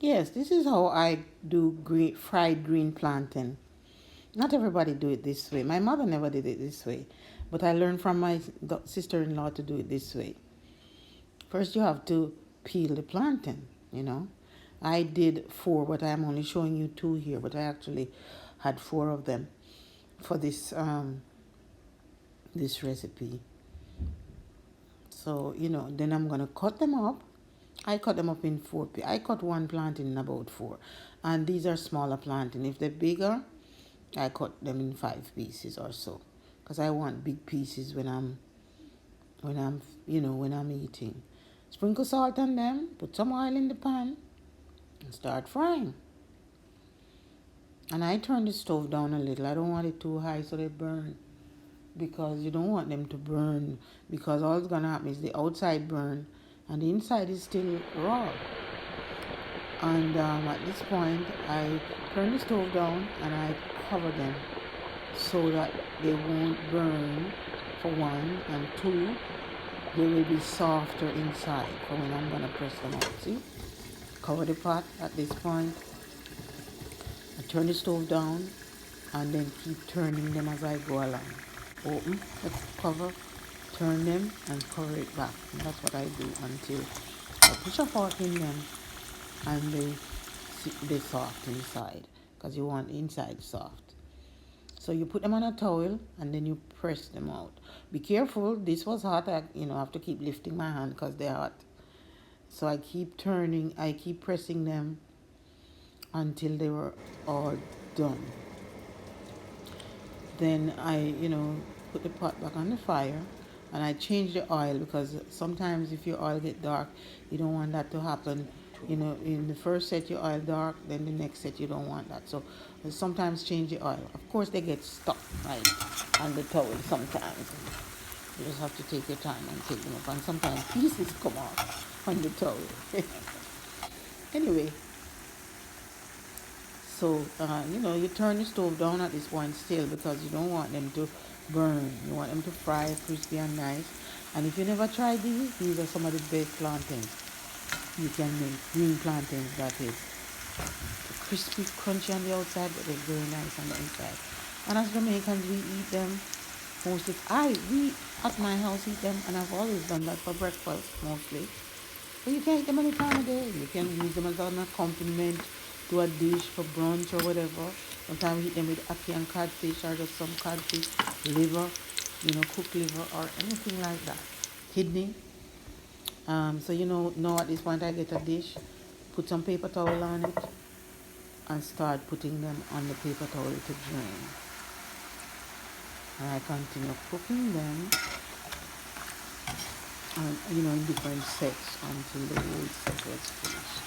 Yes, this is how I do fried green plantain. Not everybody do it this way. My mother never did it this way, but I learned from my sister-in-law to do it this way. First, you have to peel the plantain. You know, I did 4, but I'm only showing you 2 here. But I actually had 4 of them for this recipe. So then I'm gonna cut them up. I cut them up in 4. I cut one plantain in about 4, and these are smaller plantain. If they're bigger, I cut them in 5 pieces or so, because I want big pieces when I'm eating. Sprinkle salt on them. Put some oil in the pan and start frying. And I turn the stove down a little. I don't want it too high so they burn, because you don't want them to burn, because all that's gonna happen is the outside burn and the inside is still raw. And at this point, I turn the stove down and I cover them so that they won't burn, for 1, and 2, they will be softer inside for when I'm gonna press them out. See? Cover the pot at this point. I turn the stove down and then keep turning them as I go along. Open the cover, turn them, and cover it back. And that's what I do until I push a fork in them and they soft inside, because you want the inside soft. So you put them on a towel and then you press them out. Be careful, this was hot. I have to keep lifting my hand because they're hot. So I keep pressing them until they were all done. Then I, put the pot back on the fire and I change the oil, because sometimes if your oil get dark, you don't want that to happen. In the first set your oil dark, then the next set you don't want that. So sometimes change the oil. Of course they get stuck right on the towel sometimes. You just have to take your time and take them up, and sometimes pieces come off on the towel. Anyway, so you turn the stove down at this point still, because you don't want them to burn. You want them to fry crispy and nice. And if you never tried these are some of the best plantains you can make. Green plantains, that is. Crispy, crunchy on the outside, but they're very nice on the inside. And as Jamaicans, we eat them mostly. We at my house eat them, and I've always done that for breakfast mostly. But you can eat them any time of day. You can use them as an accompaniment to a dish for brunch or whatever. Sometimes we eat them with ackee and codfish, or just some codfish, liver, cooked liver or anything like that. Kidney. So now at this point I get a dish, put some paper towel on it, and start putting them on the paper towel to drain. And I continue cooking them, in different sets until the whole set was finished.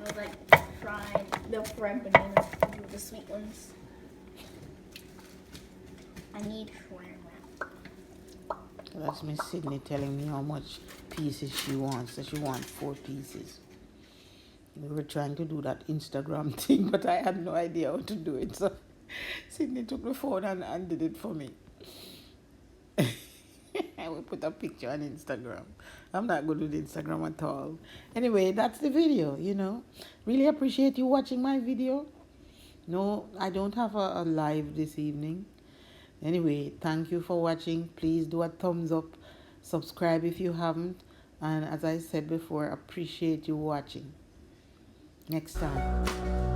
I like the fried bananas, the sweet ones. I need shrimp. That's Miss Sydney telling me how much pieces she wants. So she wants 4 pieces. We were trying to do that Instagram thing, but I had no idea how to do it. So Sydney took the phone and did it for me. I will put a picture on Instagram. I'm not good with Instagram at all. Anyway, that's the video, Really appreciate you watching my video. No, I don't have a live this evening. Anyway, thank you for watching. Please do a thumbs up. Subscribe if you haven't. And as I said before, appreciate you watching. Next time.